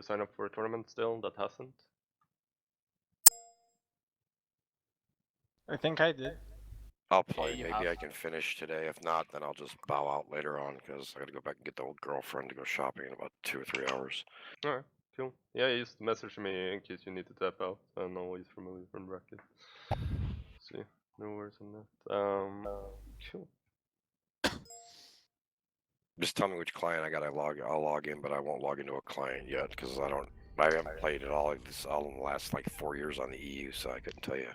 sign up for a tournament still that hasn't? I think I did. I'll play. you Maybe have. I can finish today. If not, then I'll just bow out later on because I gotta go back and get the old girlfriend to go shopping in about 2 or 3 hours. Alright, cool. Yeah, just message me in case you need to tap out and always remove it from the bracket. See, no worries on that. Cool. Just tell me which client I gotta log. I'll log in, but I won't log into a client yet because I haven't played it all in the last like 4 years on the EU, so I couldn't tell you.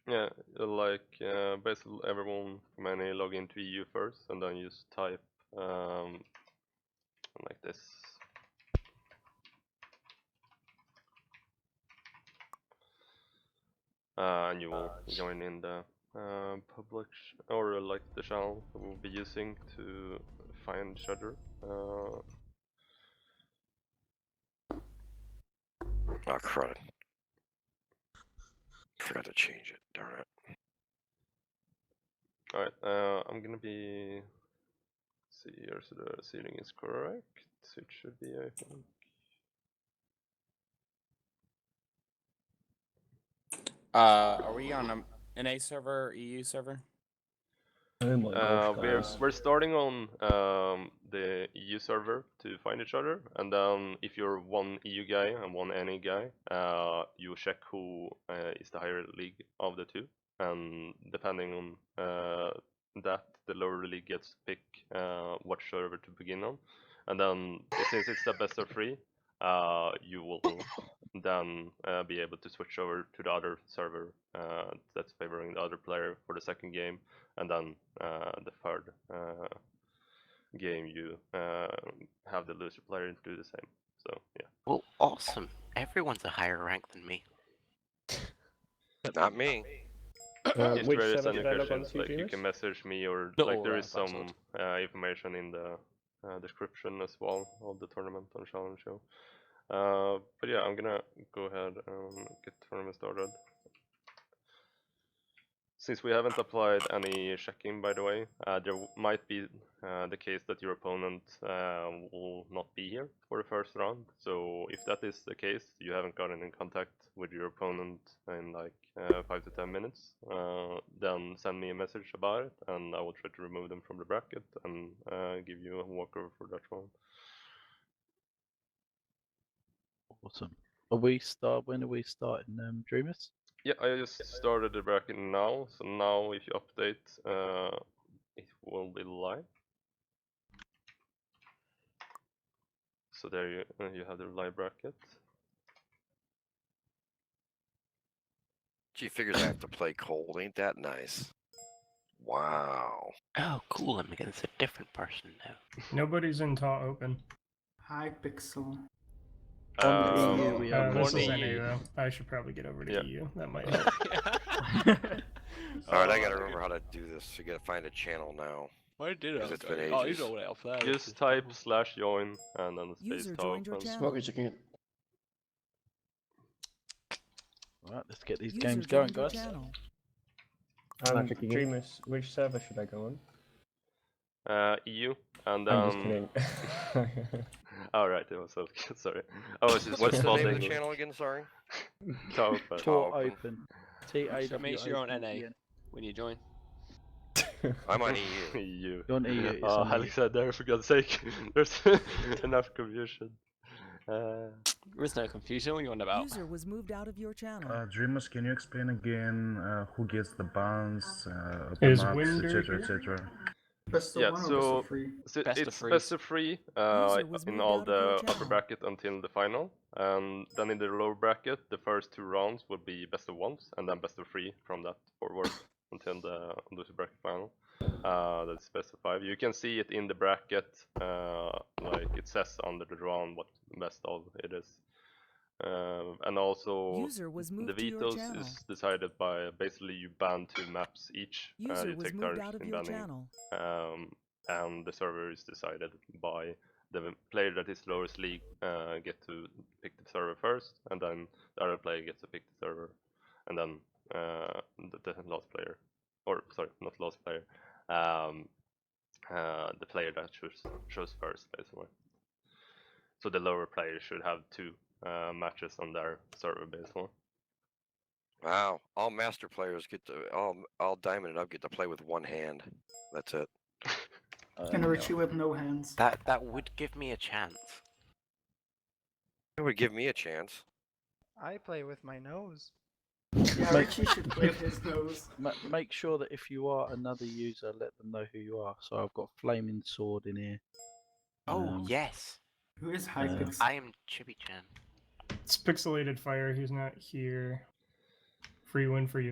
Yeah, like basically everyone from NA log into EU first and then just type like this. And you will join in the public or like the channel that we'll be using to find each other. Oh crud! Forgot to change it. Darn it. Alright, I'm gonna be. See here, so the seating is correct. It should be, I think. Are we on a NA server or EU server? Oh my gosh, guys. We're starting on the EU server to find each other, and then if you're one EU guy and one NA guy, you check who is the higher league of the two, and depending on that, the lower league gets to pick what server to begin on, and then since it's the best of 3, you will then be able to switch over to the other server that's favoring the other player for the second game, and then the third game you have the loser player do the same. So yeah. Well, awesome. Everyone's a higher rank than me. Not me. If Which there is server any did I log on questions, to, like you Dreamus? can message me or No, like there is some password. information in the description as well of the tournament on Challenge Show. But yeah, I'm gonna go ahead and get the tournament started. Since we haven't applied any checking, by the way, there might be the case that your opponent will not be here for the first round. So if that is the case, you haven't gotten in contact with your opponent in like 5 to 10 minutes, then send me a message about it, and I will try to remove them from the bracket and give you a walkover for that one. Awesome. When are we starting Dreamus? Yeah, I just started the bracket now, so now if you update, it will be live. So there you have the live bracket. Gee, figures I have to play cold. Ain't that nice? Wow. Oh, cool. I'm against a different person now. Nobody's in Taw Open. Hi, Pixel. EU, we have This is one NA EU. though. I should probably get over to Yeah. EU. That might help. All right, I gotta remember how to do this. You gotta find a channel now. Why did Because it's been Oh, ages. he's all the way up there. Just type /join and then the space User Taw joined your Open. channel. Okay, checking it. Right, let's get these User games going, joined your guys. channel. Dreamus, which server should I go on? EU, and I'm just then. kidding. Alright, it was okay. Sorry. I was just What's the name of the spotting channel again? Sorry. Taw Open. Tour Open. open. T-A-W-O-P-E-N. So make sure you're on NA when you join. I'm on EU. EU. You're on EU. It's Oh, on EU. Alex said there, for God's sake. There's enough confusion. There is no confusion. What are you on about? User was moved out of your channel. Dreamus, can you explain again who gets the bans, Is open ups, Winder etc., here? etc.? Best of Yeah, one or so- best of three? So Best of it's threes. best of 3 User was in moved all out of your the upper channel. bracket until the final, and then in the lower bracket, the first 2 rounds will be best of 1s, and then best of 3 from that forward until the loser bracket final. That's best of 5. You can see it in the bracket, like it says under the round what best of it is. And also User was the moved to your vetoes channel. is decided by basically you ban 2 maps each. User You was take moved turns out of in your banning. channel. And the server is decided by the player that is lowest league get to pick the server first, and then the other player gets to pick the server, and then the last player, or sorry, not last player, the player that chose first, basically. So the lower players should have 2 matches on their server based one. Wow, all master players get to all diamond and up get to play with one hand. That's it. And Richie with no hands. That would give me a chance. It would give me a chance. I play with my nose. Yeah, Make- Richie should play with his nose. Make sure that if you are another user, let them know who you are. So I've got Flaming Sword in here. Oh, yes. Who is Hypixel? I am Chibi-chan. It's Pixelated Fire. He's not here. Free win for you.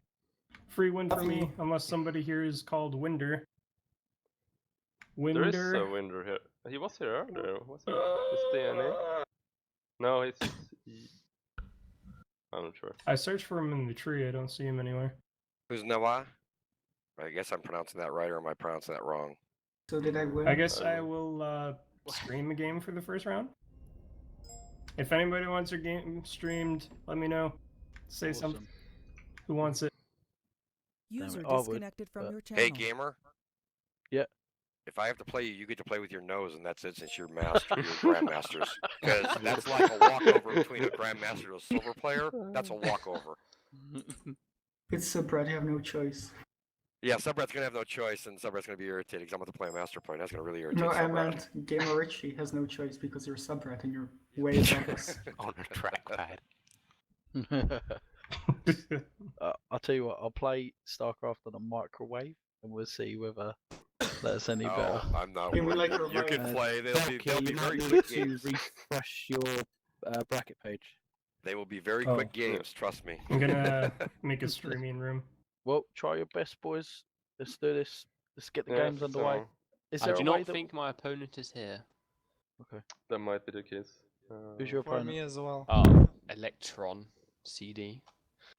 Free win for me, unless somebody here is called Winder. There is Winder. a Winder here. He was here earlier. Was he? Is DNA? No, he's. I'm not sure. I searched for him in the tree. I don't see him anywhere. Who's Noah? I guess I'm pronouncing that right, or am I pronouncing that wrong? So did I win? I guess I will stream a game for the first round. If anybody wants their game streamed, let me know. Say something. Who wants it? User I would, disconnected from your channel. Hey, gamer. Yeah. If I have to play you, you get to play with your nose, and that's it. Since you're master, you're grandmasters. Because that's like a walkover between a grandmaster and a silver player. That's a walkover. It's Subrat, you have no choice. Yeah, Subrat's gonna have no choice, and Subrat's gonna be irritated because I'm about to play a master player. That's gonna really irritate No, I Subrat. meant Gamer Richie has no choice because you're Subrat and you're way above us. On a trackpad. I'll tell you what. I'll play StarCraft on a microwave, and we'll see whether that's any better. Oh, I'm not. Can we, like, You can revive- play. They'll be you might very need quick to games. refresh your bracket page. They will be very Oh. quick games. Trust me. I'm gonna make a streaming room. Well, try your best, boys. Let's do this. Let's get the Yeah, games underway. so Is I there do a not way that... think my opponent is here. that might be the case. Who's your For opponent? me as well. Oh, Electron CD.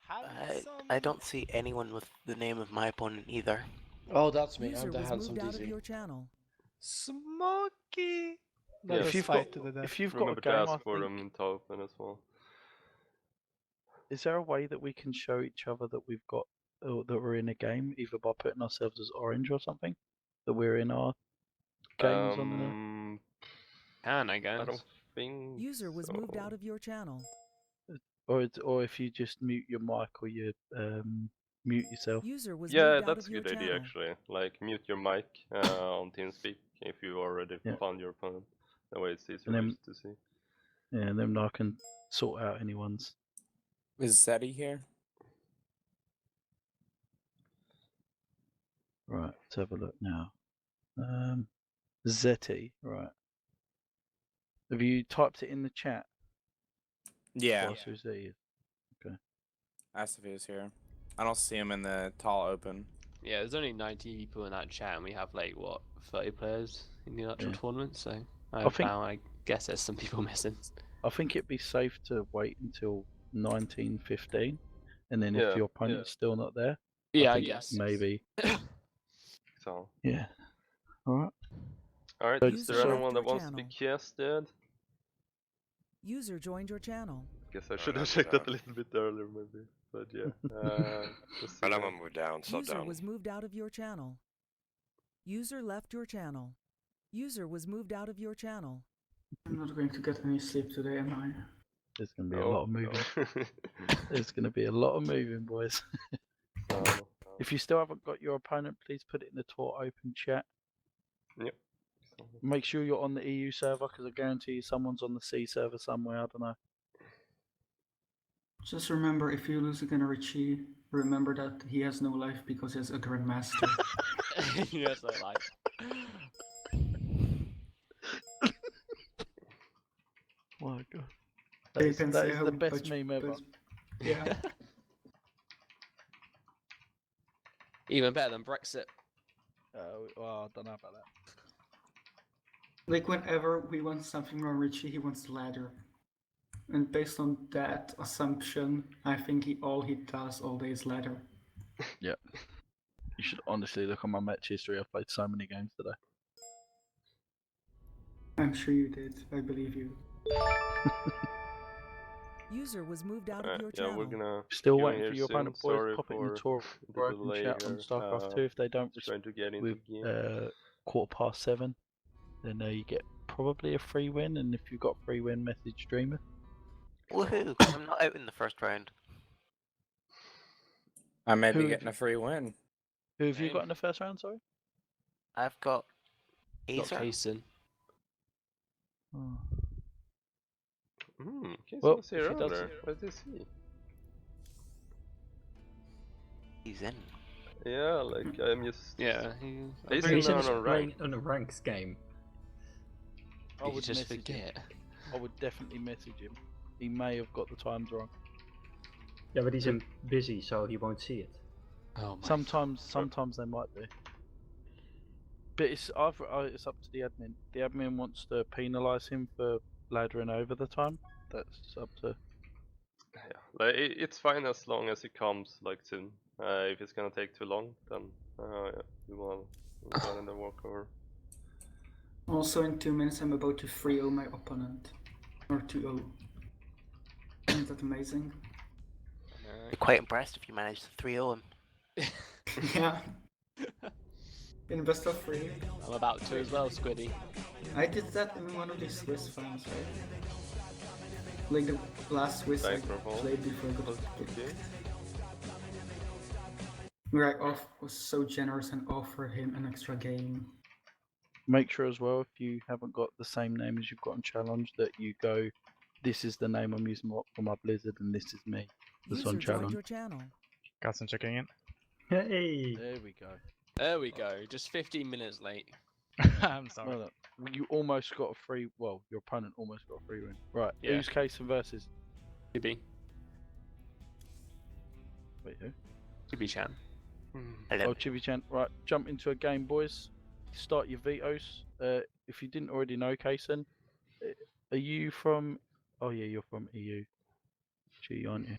I don't see anyone with the name of my opponent either. Oh, that's me. User I'm the was handsome moved out of DZ. your channel. Smoky. Yeah, Let if us you've fight got, to the death. if you've got Remember a to game, I ask for think, them in top open as well. is there a way that we can show each other that we've got that we're in a game, either by putting ourselves as orange or something, that we're in our games on Can I guess? I don't think. User was moved out so. of your channel. or if you just mute your mic or you mute yourself. User was Yeah, moved out that's of a your good idea channel. actually. Like mute your mic on TeamSpeak if you already Yeah. found your opponent. That way it's easier And then- to see. Yeah, and then I can sort out anyone's. Is Zeddy here? Right, let's have a look now. Zeti, right. Have you typed it in the chat? Yeah. Whilst who's there? Asked if he was here. I don't see him in the tall open. Yeah, there's only 90 people in that chat, and we have like what 30 players in the actual Yeah. tournament. So I guess there's some people missing. I think it'd be safe to wait until 1915, and then Yeah, if your opponent's still not there, Yeah, I think guess. maybe. So, Yeah. All right. all right. So- Is there so- anyone that Your wants to be channel. casted? User joined your channel. Guess I No, should have not checked that that. a little bit earlier, maybe. But yeah. Let's see But I'm here. gonna move down. So User down. was moved out of your channel. User left your channel. User was moved out of your channel. I'm not going to get any sleep today, am I? There's gonna be a No, lot of moving. no. There's gonna be a lot of moving, boys. So, If you still haven't got your opponent, please put it in the tour open chat. yep. So, Make sure you're on the EU server, because I guarantee you someone's on the C server somewhere. I don't know. Just remember, if you lose against Richie, remember that he has no life because he has a Grandmaster. yes, I like. My God. You That can is say the how best much- meme ever. but- Yeah. Even better than Brexit. Well, I don't know about that. Like whenever we want something from Richie, he wants the ladder. And based on that assumption, I think all he does all day is ladder. You should honestly look on my match history. I've played so many games today. I'm sure you did. I believe you. User was moved out of alright, your yeah, channel. we're gonna. Still queue in waiting for here your soon. opponent, boys. Sorry Pop it in the for tour the open delay chat on here. StarCraft 2. If they don't Just trying to get into with the game. 7:15, then you get probably a free win, and if you've got a free win, message Dreamer. Woohoo! I'm not out in the first round. I may be Who- getting a free win. Who have you Same. got in the first round, sorry? I've got Got Acer. Kaysen. Oh. Kaysen Well, was here if he does earlier. it- What is he? He's in. Yeah, like I'm just. Yeah, He's He's in in on rank. on a ranks game. I you would just message him. forget. I would definitely message him. He may have got the times wrong. Yeah, but he's in busy, so he won't see it. Oh my. Sometimes they might do. But it's up to the admin. The admin wants to penalise him for laddering over the time. That's up to. Yeah, like it's fine as long as it comes like soon. If it's gonna take too long, then yeah, we will go in the walkover. Also, in 2 minutes, I'm about to 3-0 my opponent. Or 2-0. Isn't that amazing? Be quite impressed if you manage to 3-0 him. Yeah. In best of 3. I'm about to as well, Squiddy. I did that in one of the Swiss finals, right? Like the last Swiss I Thanks for following. played before I got Okay. where I was so generous and offered him an extra game. Make sure as well, if you haven't got the same name as you've got on challenge, that you go, this is the name I'm using for my Blizzard, and this is me. That's User on joined challenge. your channel. Got some checking in. Hey! There we go. There we go. Just 15 minutes late. I'm sorry. Well, you almost got a free. Well, your opponent almost got a free win. Right. Yeah. Who's Kaysen versus? Chibi. Wait, who? Chibi-chan. Oh, Chibi-chan. Right. Jump into a game, boys. Start your vetoes. If you didn't already know, Kaysen, are you from? Oh yeah, you're from EU. G, aren't you?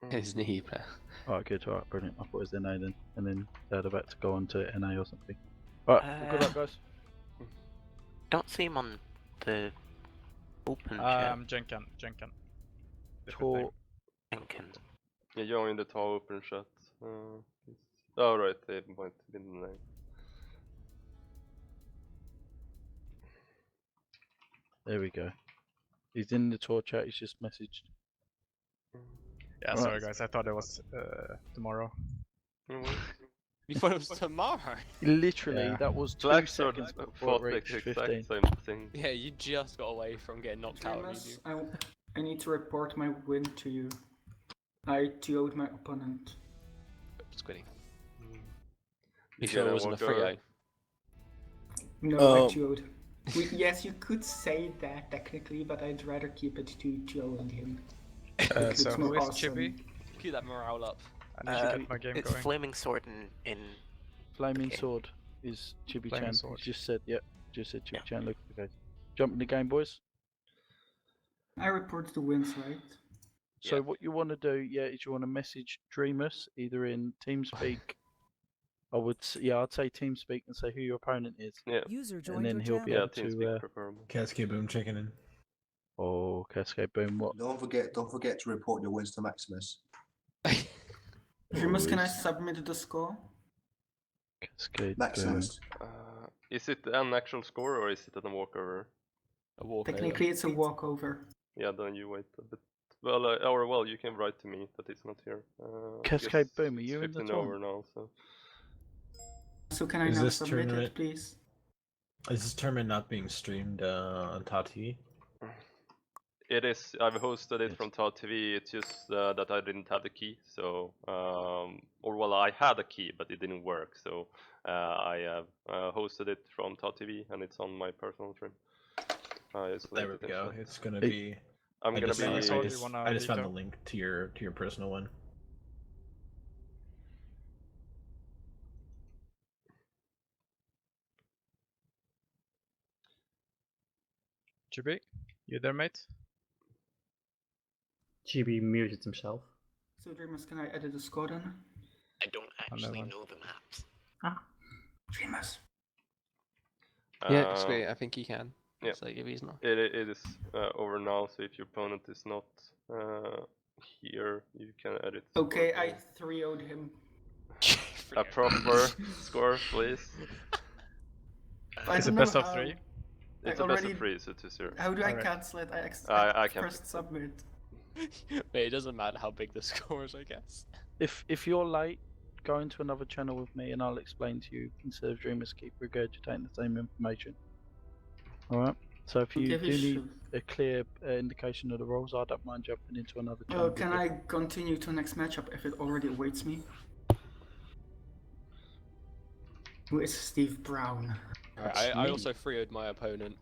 His knee player. Oh, good. All right, brilliant. I thought it was NA then, and then they're about to go on to NA or something. All right. Well, good luck, guys. Don't see him on the open chat. Jenkin. Tor. Thinking. Yeah, join the Tor open chat. Oh right, they might be in the name. There we go. He's in the Tor chat. He's just messaged. Yeah, Right. sorry guys, I thought it was tomorrow. You thought it was tomorrow? Literally, Yeah. that was 2 Black Sword seconds before thought it the reached exact 15. same thing. Yeah, you just got away from getting knocked out. Dreamus, I need to report my win to you. I 2-0'd my opponent. Squiddy. You You sure it gonna wasn't a walk over? 3-0? No, Oh. I 2-0'd. Yes, you could say that technically, but I'd rather keep it to 2-0 him. It So looks who more is awesome. Chibi? Keep that morale up. I need to get my game It's going. Flaming Sword in Flaming Okay. Sword is Chibi-chan. Flaming He Sword. just said, yep. Just said Chibi-chan. Look at the guys. Jump in the game, boys. I report the wins, right? So Yeah. what you want to do, is you want to message Dreamus either in TeamSpeak. I'd say TeamSpeak and say who your opponent is. Yeah. User And joined then your he'll channel. be Yeah, able TeamSpeak to. preferable. Cascade Boom checking in. Oh, Cascade Boom. What? Don't forget to report your wins to Maximus. Dreamus, can I Always. submit the score? Cascade Maximus. Is it an actual score or is it a walkover? A walk Technically, it's a walkover. Yeah, then you wait a bit. Well, you can write to me that it's not here. I Cascade guess Boom, are it's you in the 15 over tournament? now, so. So can I Is now this submit it, tournament- please? Is this tournament not being streamed on Tati? It is. I've hosted it from Todd TV. It's just that I didn't have the key, so I had a key, but it didn't work. So I have hosted it from Todd TV, and it's on my personal stream. There we go. It's gonna be. I'm gonna be. I just found the link to your personal one. Chibi, you there, mate? GB muted himself. So Dreamus, can I edit the score then? I don't actually know the maps. Dreamus. Yeah, Squiddy, I think he can. Yeah. It's like if he's not. It is over now. So if your opponent is not here, you can edit. the Okay, score. I 3-0'd him. A proper score, please. I Is it don't know best of how- 3? It's I a best already- of 3, so 2-0. How do I Alright. cancel it? I can't pressed fix it. submit. Wait, it doesn't matter how big the score is, I guess. If you're late, go into another channel with me and I'll explain to you instead of Dreamus keep regurgitating the same information. Alright? So if you Okay, do need sure. a clear indication of the roles, I don't mind jumping into another Oh, channel. can with I you. continue to next matchup if it already awaits me? Who is Steve Brown? Alright, That's I me. also 3-0'd my opponent.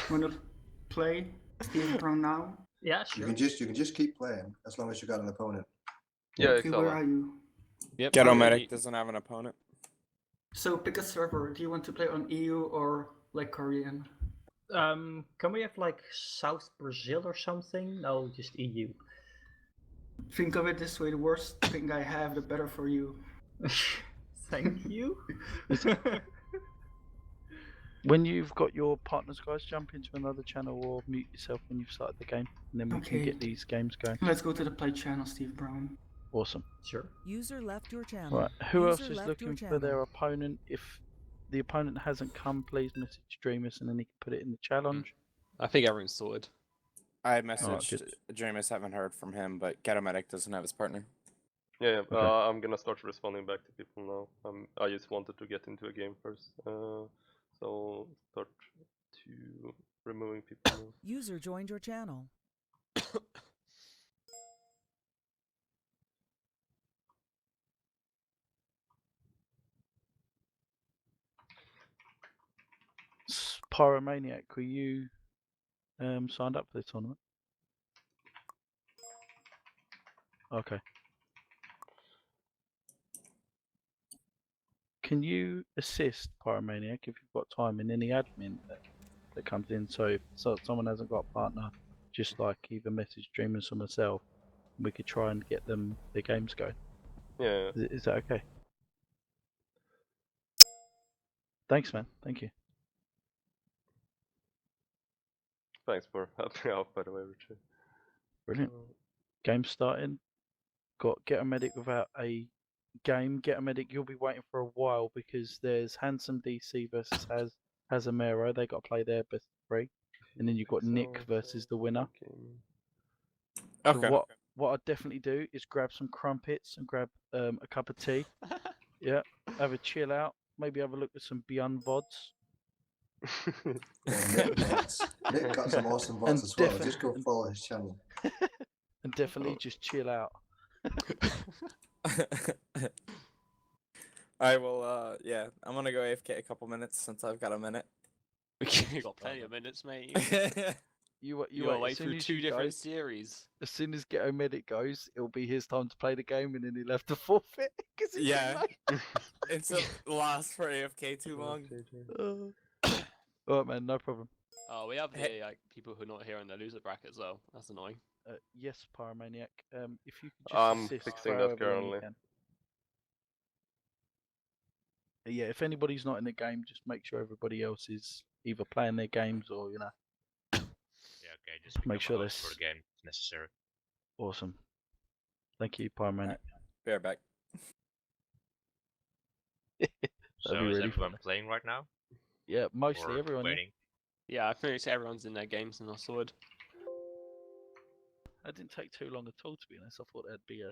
Wanna play Steve Brown now? Yeah, You sure. can just keep playing as long as you got an opponent. Yeah, Okay, where Excella. are you? Yep. Ghetto you- Medic doesn't have an opponent. So pick a server. Do you want to play on EU or like Korean? Can we have like South Brazil or something? No, just EU. Think of it this way: the worse thing I have, the better for you. Thank you. When you've got your partners, guys, jump into another channel or mute yourself when you've started the game, and then we can Okay. get these games going. Let's go to the play channel, Steve Brown. Awesome. Sure. User left your channel. Right, who else User is left your looking for their channel. opponent? If the opponent hasn't come, please message Dreamus and then he can put it in the challenge. I think everyone's sorted. I Alright, messaged good. Dreamus, haven't heard from him, but Ghetto Medic doesn't have his partner. Yeah, Okay. I'm gonna start responding back to people now. I just wanted to get into a game first. So start to removing people now. User joined your channel. Pyromaniac, were you signed up for the tournament? Okay. Can you assist Pyromaniac if you've got time in any admin that comes in? So if someone hasn't got a partner, just like either message Dreamers or myself, we could try and get them their games going. Yeah. Is that okay? Thanks, man. Thank you. Thanks for helping out, by the way, Richard. Brilliant. Game starting. Got Get a Medic without a game. Get a Medic, you'll be waiting for a while because there's Handsome DC versus Hazamero. They got to play their best of 3. And then you've got Nick versus the winner. So Okay. what I'd definitely do is grab some crumpets and grab a cup of tea. Yeah, have a chill out. Maybe have a look at some Beyond VODs. Nick got some awesome And VODs as well. defi- Just go follow his channel. And definitely just chill out. I will, yeah, I'm gonna go AFK a couple minutes since I've got a minute. We got plenty of minutes, mate. You You wait, gotta wait as soon through as 2 you go- different series. As soon as Ghetto Medic goes, it'll be his time to play the game, and then he'll have to forfeit. 'Cause it's Yeah. late. It's a loss for AFK too long. Alright, man, no problem. Oh, we have the like people who are not here in the loser bracket as well. That's annoying. Yes, Pyromaniac. If you could just I'm assist fixing however that long you currently. can. Yeah, if anybody's not in the game, just make sure everybody else is either playing their games or Yeah, okay, just make sure become a this host for the game if necessary. awesome. Thank you, Pyromaniac. Be right back. So be is really everyone funny. playing right now? Yeah, mostly Or everyone. Yeah. waiting? Yeah, I think everyone's in their games and are sorted. That didn't take too long at all, to be honest. I thought that'd be a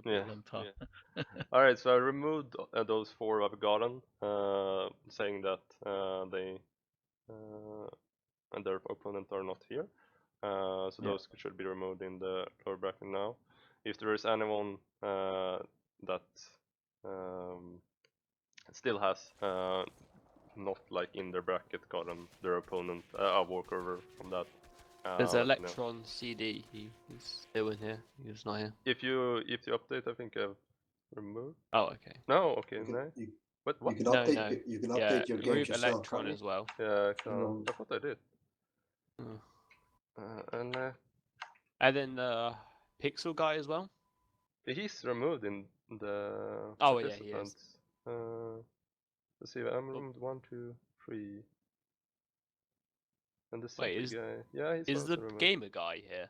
Yeah, long time. Alright, so I removed those 4 I've gotten, saying that they and their opponent are not here. So Yeah. those should be removed in the lower bracket now. If there is anyone that still has not like in their bracket gotten their opponent a walkover from that. There's let me know. Electron CD. He's still in here. He's not here. If you update, I think I've removed. Oh, okay. No, okay, You can- nice. you- What? You can No, update. no. You can Yeah, update your games remove yourself. Electron can't as well. Yeah, No. I thought I did. Oh. And And then the Pixel guy as well. he's removed in the Oh, yeah, he is. participants. Let's see, I'm removed 1, 2, 3. And the Wait, second is guy, yeah, he's is also the removed. gamer guy here?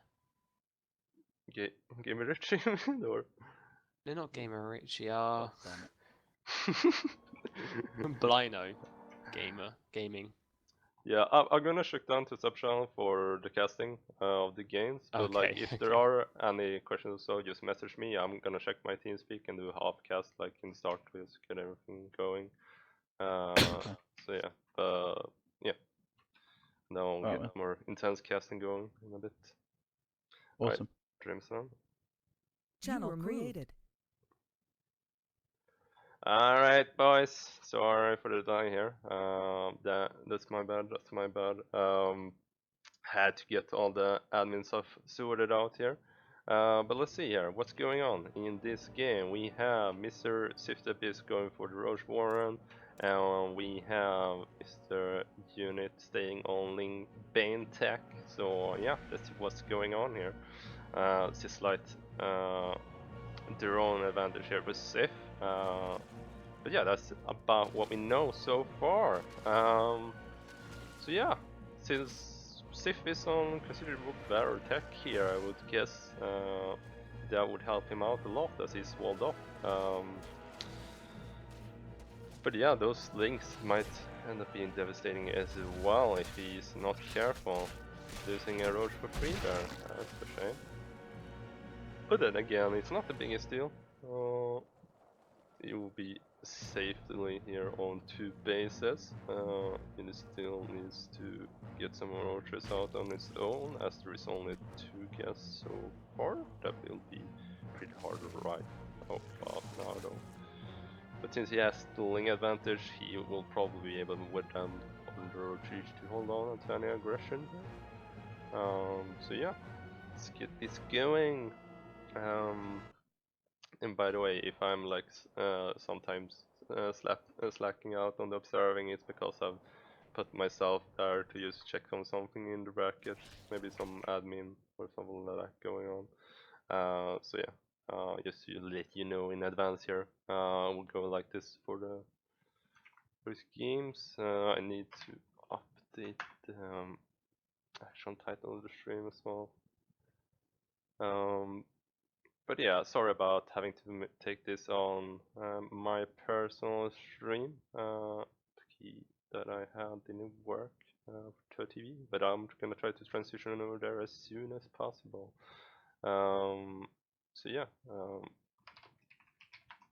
Gamer Richie or? They're not gamer Richie. Are Damn it. Blino. gaming. Yeah, I'm gonna check down to sub channel for the casting of the games. But like, Okay, if there are any questions, so just message me. I'm gonna check my TeamSpeak and do a half cast like in start to just get everything going. So yeah, yeah. Now I'll get more intense casting going in a bit. Awesome. Dreams on. Channel created. Alright, boys. Sorry for the delay here. That's my bad. That's my bad. Had to get all the admin stuff sorted out here. But let's see here. What's going on in this game? We have Mr. SifTheAbyss going for the Roche Warren. And we have Mr. Unit staying on Ling Bane Tech. So yeah, that's what's going on here. It's a slight drone advantage here for Sif. But yeah, that's about what we know so far. So yeah, since Sif is on considerable better tech here, I would guess that would help him out a lot as he's walled off. But yeah, those links might end up being devastating as well if he's not careful. Losing a roach for free there, that's a shame. But then again, it's not the biggest deal. You will be safely here on 2 bases. He still needs to get some more roaches out on his own, as there is only 2 guests so far. That will be pretty hard to write about now though. But since he has the ling advantage, he will probably be able to withstand the roaches to hold on to any aggression. So yeah, let's get this going. And by the way, if I'm like sometimes slacking out on the observing, it's because I've put myself there to just check on something in the bracket, maybe some admin or something like that going on. So yeah, just to let you know in advance here. We'll go like this for the first games. I need to update the actual title of the stream as well. But yeah, sorry about having to take this on my personal stream. The key that I had didn't work for TV, but I'm gonna try to transition over there as soon as possible. So yeah.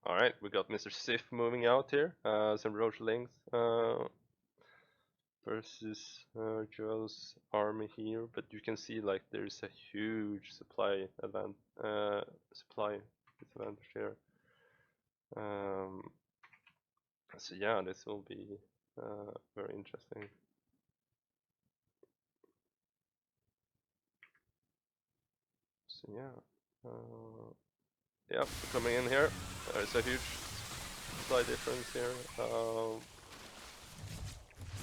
Alright, we got Mr. Sif moving out here. Some roach links versus Joe's army here, but you can see like there's a huge supply disadvantage here. So yeah, this will be very interesting. So yeah, yep, coming in here. There's a huge supply difference here.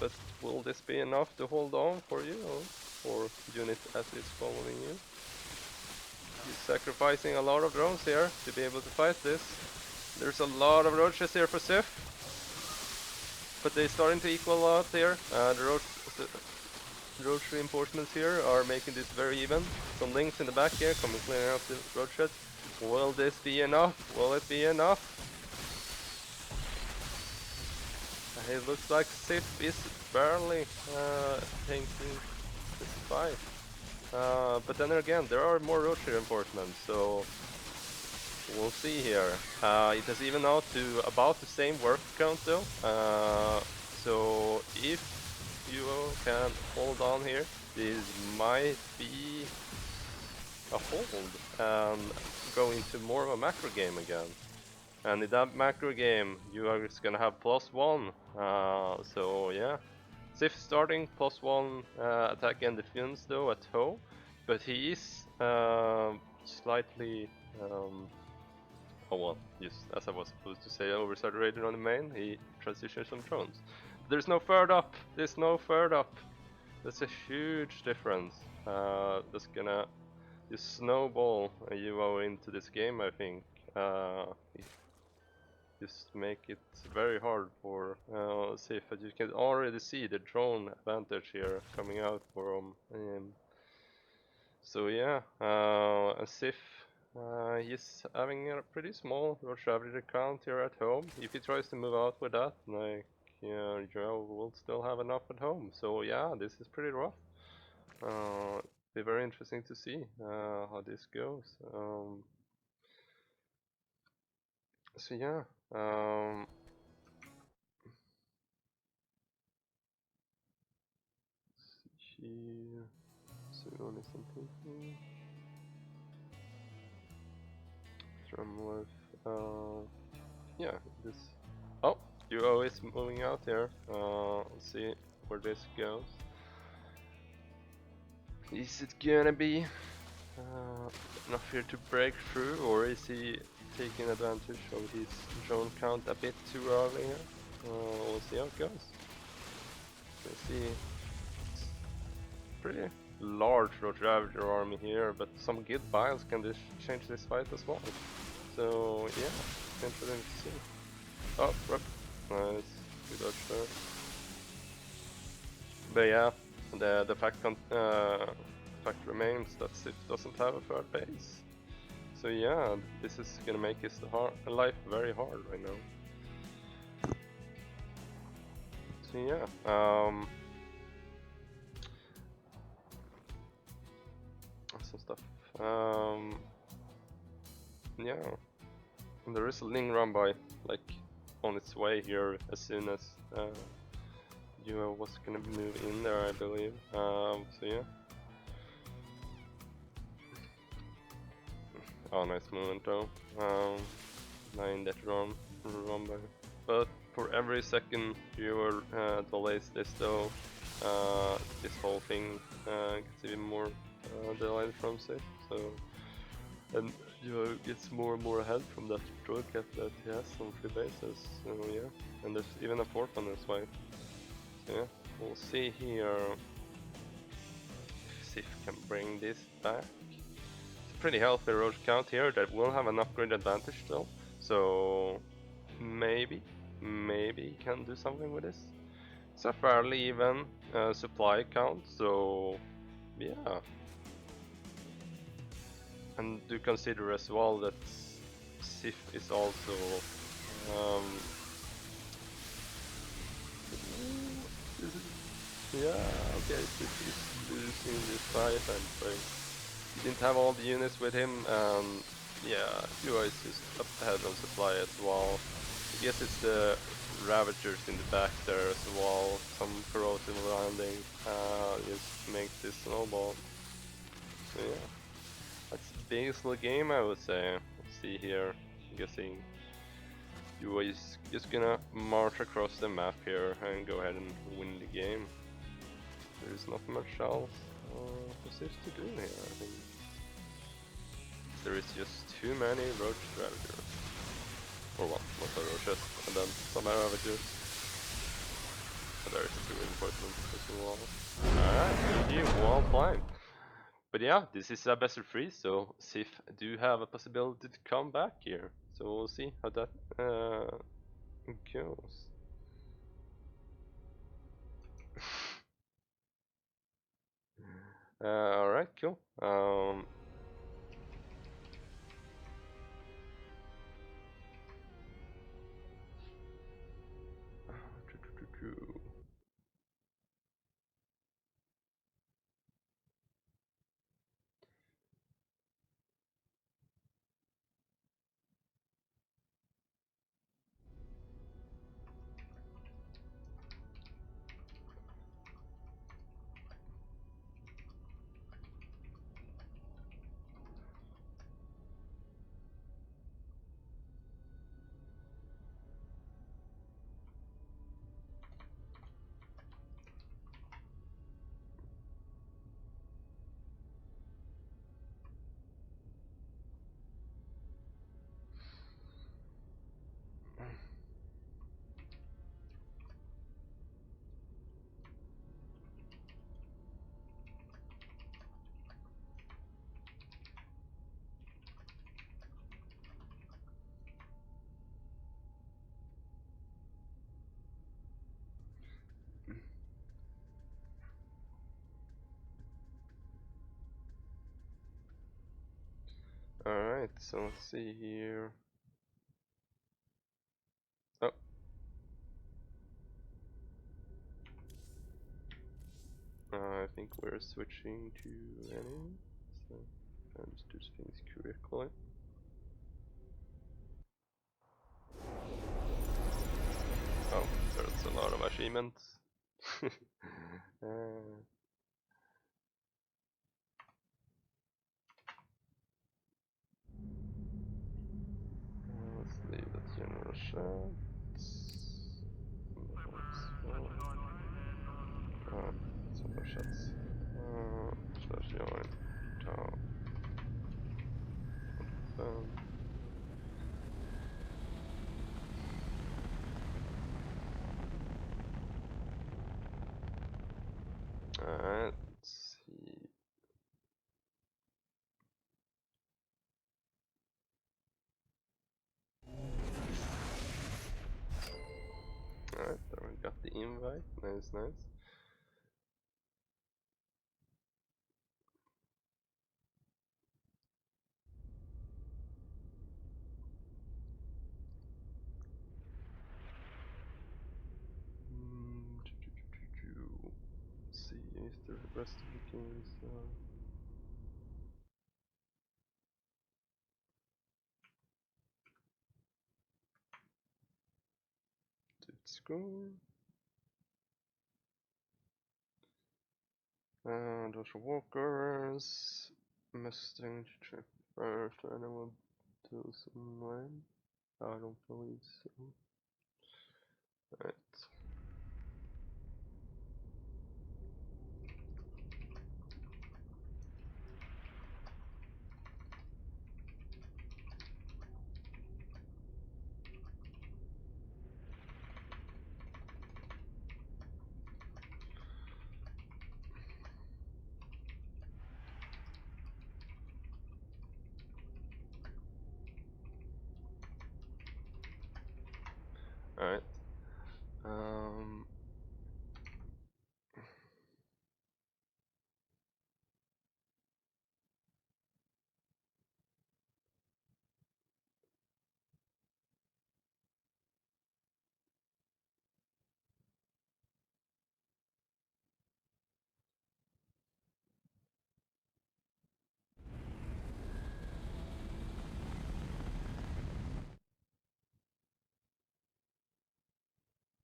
But will this be enough to hold on for you, or unit as it's following you? He's sacrificing a lot of drones here to be able to fight this. There's a lot of roaches here for Sif, but they're starting to equal out here. The roach reinforcements here are making this very even. Some links in the back here coming clearing out the roaches. Will this be enough? Will it be enough? It looks like Sif is barely taking this fight. But then again, there are more roach reinforcements, so we'll see here. It has even out to about the same work count though. So if Yuhao can hold on here, this might be a hold and go into more of a macro game again. And in that macro game, you are just gonna have +1. So yeah, Sif starting +1 attack and defense though at home, but he is slightly oh well, just as I was supposed to say, oversaturated on the main. He transitions some drones. There's no third up. There's no third up. That's a huge difference. That's gonna just snowball Yuhao into this game, I think. Just make it very hard for Sif, but you can already see the drone advantage here coming out for him. So yeah, Sif, he's having a pretty small roach average count here at home. If he tries to move out with that, like Yuhao will still have enough at home. So yeah, this is pretty rough. Be very interesting to see how this goes. So yeah. Here, Suron is something. Drumlife. Yeah, this. Oh, Yuhao is moving out here. Let's see where this goes. Is it gonna be enough here to break through, or is he taking advantage of his drone count a bit too early here? We'll see how it goes. Let's see. Pretty large Roach Ravager army here, but some good biles can change this fight as well. So yeah, it's interesting to see. Oh, rip. Nice. Good dodge there. But yeah, the fact remains that Sif doesn't have a third base. So yeah, this is gonna make his life very hard right now. So yeah, some stuff. Yeah, there is a Ling run by, like, on its way here as soon as Yuhao was gonna move in there, I believe. So yeah. Oh, nice movement though. 9 that run by. But for every second Yuhao delays this though, this whole thing gets even more delayed from Sif. So, and Yuhao gets more and more ahead from that draw cap that he has on 3 bases. So yeah, and there's even a 4th on his way. So yeah, we'll see here if Sif can bring this back. It's a pretty healthy roach count here that will have an upgrade advantage still. So maybe he can do something with this. It's a fairly even supply count, so yeah. And do consider as well that Sif is also yeah, okay, Sif is losing this fight, I'm afraid. He didn't have all the units with him, and yeah, Yuhao is just up ahead on supply as well. I guess it's the Ravagers in the back there as well, some corrosive landing, just makes this snowball. So yeah, that's the biggest of the game, I would say. Let's see here, I'm guessing Yuhao is just gonna march across the map here and go ahead and win the game. There's not much else for Sif to do here, I think. There is just too many Roach Ravagers. Or one, most of Roaches, and then some Ravagers. And there is a 2 reinforcement as well. Alright, GG, well played. But yeah, this is a best of 3, so Sif do have a possibility to come back here. So we'll see how that goes. Alright, cool. Alright, so let's see here. Oh. we're switching to any, so I'll just do things correctly. Oh, there's a lot of achievements. Let's leave the general chat. General chats. Slash join. Top. Alright, let's see. Alright, there we got the invite. Nice, nice. Let's see if the rest of the games did score. Those are walkers. Mustang trip first. Anyone do some line? I don't believe so. Right. Alright.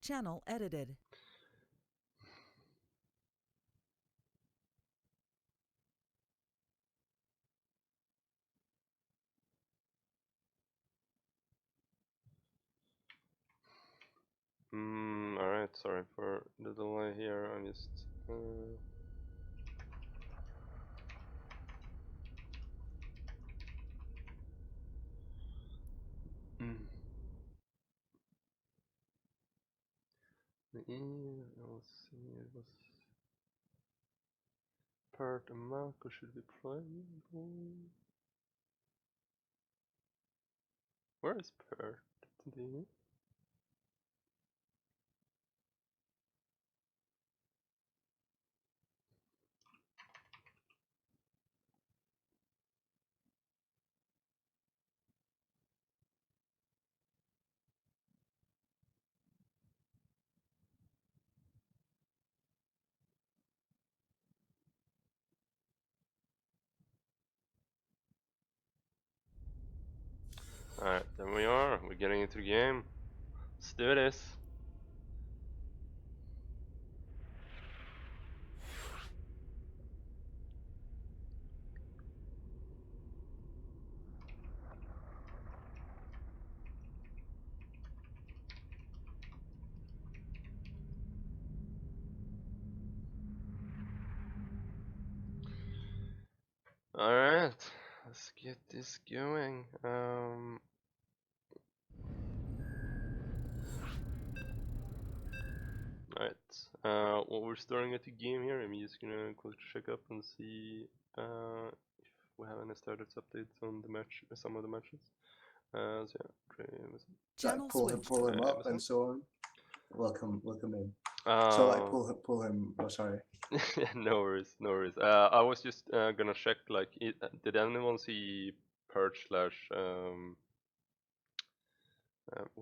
Channel edited. Alright, sorry for the delay here. I'm just let's see, it was part and Marco should be playable. Where is Pert? Alright, there we are. We're getting into the game. Let's do this. Alright, let's get this going. Alright, well, we're starting at the game here. I'm just gonna quickly check up and see if we have any status updates on the match, some of the matches. So yeah, Dreamus. Like pull him up and so on. Welcome in. So like pull him. Oh, sorry. No worries, no worries. I was just gonna check, like, did anyone see Purge slash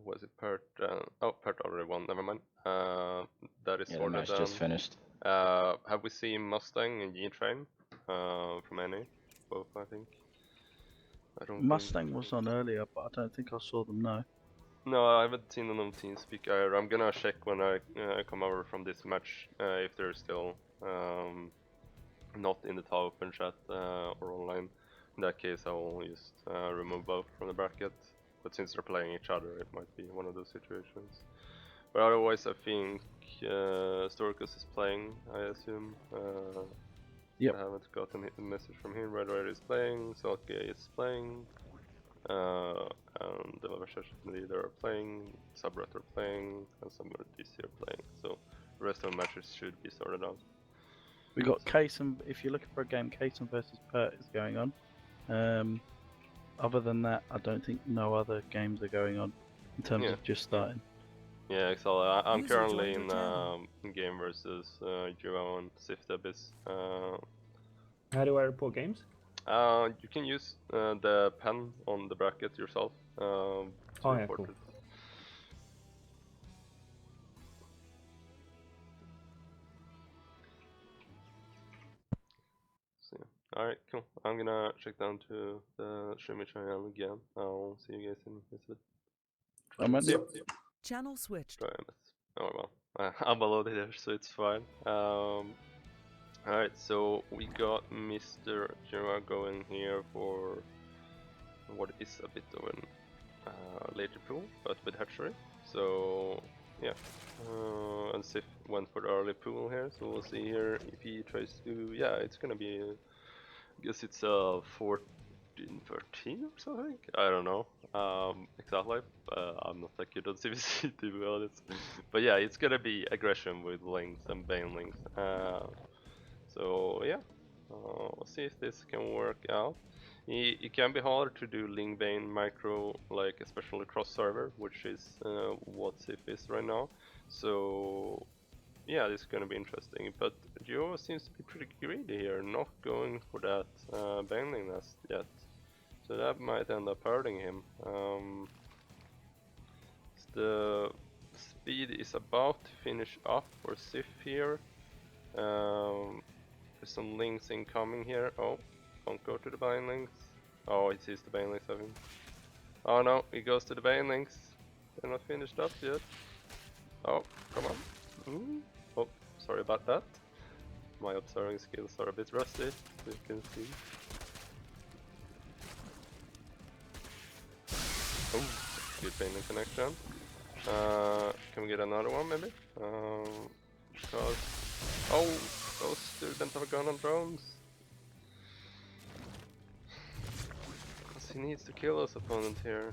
Was it Pert? Oh, Pert already won. Never mind. That is Yeah, the sorted match down. just finished. Have we seen Mustang and G-Train from any? Both, I think. I don't Mustang think. was on earlier, but I don't think I saw them. No. No, I haven't seen them on TeamSpeak either. I'm gonna check when I come over from this match if they're still not in the top open chat or online. In that case, I will just remove both from the bracket. But since they're playing each other, it might be one of those situations. But otherwise, I think Storkus is playing, I assume. Yep. I haven't gotten a message from him. Red Rider is playing, Salke is playing, and the other session leader are playing, Subrat are playing, and some of DC are playing. So the rest of the matches should be sorted out. We got Kaysen. If you're looking for a game, Kaysen versus Pert is going on. Other than that, I don't think no other games are going on in terms of just starting. Yeah, exactly. I'm currently in game versus Yuhao and SifTheAbyss. How do I report games? You can use the pen on the bracket yourself to report cool. it. So, alright, cool. I'm gonna check down to the streamer channel again. I'll see you guys in a bit. Channel switched. Dreamus. Oh well, I'm allowed here, so it's fine. Alright, so we got Mr. Jira going here for what is a bit of an later pool, but with hatchery. So yeah, and Sif went for the early pool here, so we'll see here if he tries to. Yeah, it's gonna be. I guess it's 14-13 or something. I don't know exactly. I'm not that good on CVC to be honest. But yeah, it's gonna be aggression with links and bane links. So yeah, we'll see if this can work out. It can be hard to do Ling Bane micro, like especially cross server, which is what Sif is right now. So yeah, this is gonna be interesting. But Joe seems to be pretty greedy here, not going for that Baneling nest yet. So that might end up hurting him. The speed is about to finish up for Sif here. There's some links incoming here. Oh, don't go to the Banelinks. Oh, he sees the Banelinks, I think. Oh no, he goes to the Banelinks. They're not finished up yet. Oh, come on. Ooh. Oh, sorry about that. My observing skills are a bit rusty, as you can see. Oh, good Baneling connection. Can we get another one maybe? Because... Oh, those students have a gun on drones. Because he needs to kill his opponent here.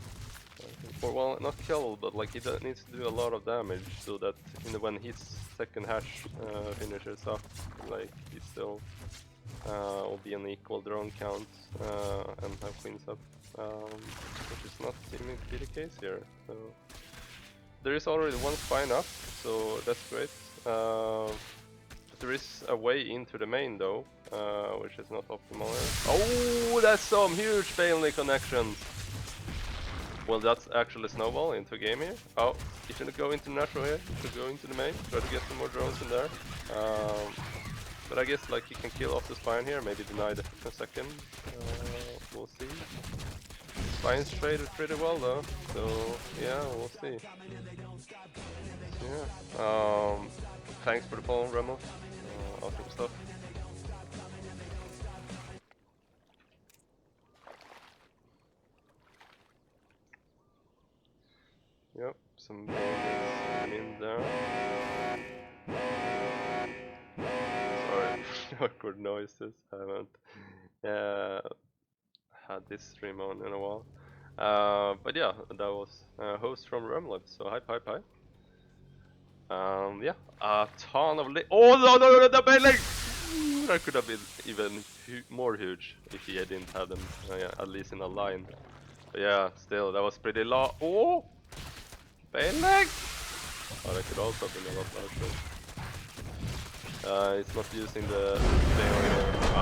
Or well, not kill, but like he needs to do a lot of damage so that when his second hash finishes up, like he still will be an equal drone count and have queens up, which is not seeming to be the case here. So there is already one spine up, so that's great. There is a way into the main though, which is not optimal here. Oh, that's some huge Baneling connections! Well, that's actually snowball into game here. Oh, he shouldn't go into natural here, he should go into the main, try to get some more drones in there. But I guess like he can kill off the spine here, maybe deny the second, we'll see. Spine's traded pretty well though, so yeah, we'll see. Yeah, thanks for the follow, Remo. Awesome stuff. Yep, some bonus in there. Sorry for awkward noises. I haven't had this stream on in a while. But yeah, that was host from Rumlive. So hype. Yeah, a ton of oh no, the Baneling! That could have been even more huge if he didn't have them at least in a line. But yeah, still that was pretty low. Oh, Baneling! Oh, that could also have been a lot larger. It's not using the Baneling.